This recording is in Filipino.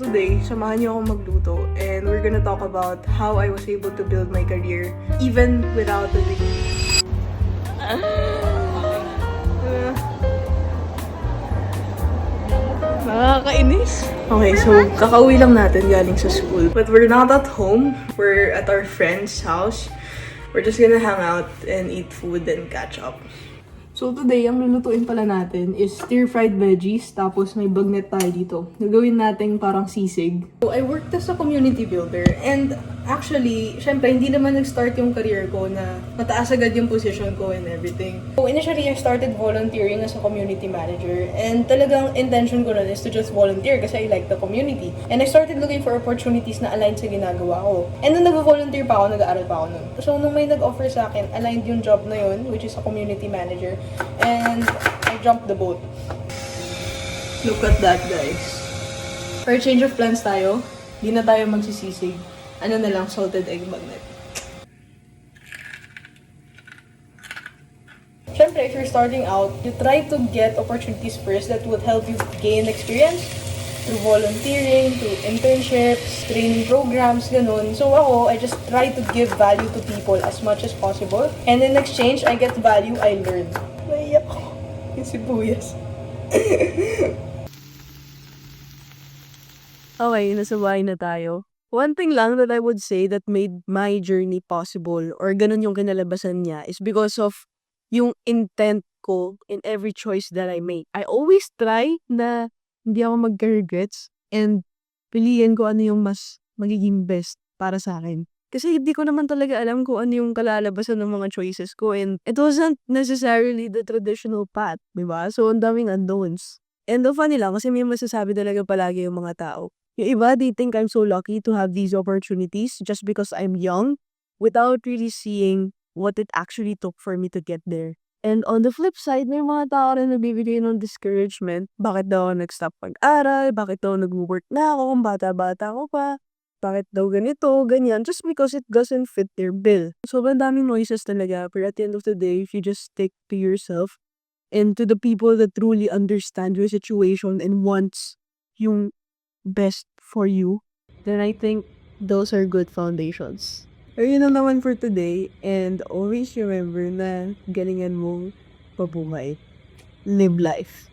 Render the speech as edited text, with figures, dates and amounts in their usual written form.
today, samahan niyo ako magluto and we're gonna talk about how I was able to build my career even without a degree. Nakakainis. Okay, so kakauwi lang natin galing sa school. But we're not at home. We're at our friend's house. We're just gonna hang out and eat food and catch up. So today, ang lulutuin pala natin is stir-fried veggies, tapos may bagnet tayo dito. Gagawin natin parang sisig. So I worked as a community builder and actually, syempre, hindi naman nag-start yung career ko na mataas agad yung position ko and everything. So initially, I started volunteering as a community manager and talagang intention ko nun is to just volunteer kasi I like the community. And I started looking for opportunities na aligned sa ginagawa ko. And nung nag-volunteer pa ako, nag-aaral pa ako nun. So nung may nag-offer sa akin, aligned yung job na yun, which is a community manager. And I jumped the boat. Look at that, guys. For a change of plans tayo, di na tayo magsisisig. Ano na lang, salted egg bagnet. Siyempre, if you're starting out, you try to get opportunities first that would help you gain experience through volunteering, through internships, training programs, ganun. So ako, I just try to give value to people as much as possible. And in exchange, I get value I learn. Naiyak ko. Yung sibuyas. Okay, nasa bahay na tayo. One thing lang that I would say that made my journey possible or ganun yung kinalabasan niya is because of yung intent ko in every choice that I make. I always try na hindi ako magka-regrets and piliin ko ano yung mas magiging best para sa akin. Kasi hindi ko naman talaga alam kung ano yung kalalabasan ng mga choices ko and it wasn't necessarily the traditional path, di ba? So, ang daming unknowns. And the funny lang kasi may masasabi talaga palagi yung mga tao. Yung iba, they think I'm so lucky to have these opportunities just because I'm young without really seeing what it actually took for me to get there. And on the flip side, may mga tao rin nagbibigay ng discouragement. Bakit daw ako nag-stop pag-aral? Bakit daw nag-work na ako kung bata-bata ko pa? Bakit daw ganito, ganyan? Just because it doesn't fit their bill. Sobrang daming noises talaga. But at the end of the day, if you just stick to yourself and to the people that truly understand your situation and wants yung best for you, then I think those are good foundations. Ayun na naman for today. And always remember na galingan mong pabuhay. Live life.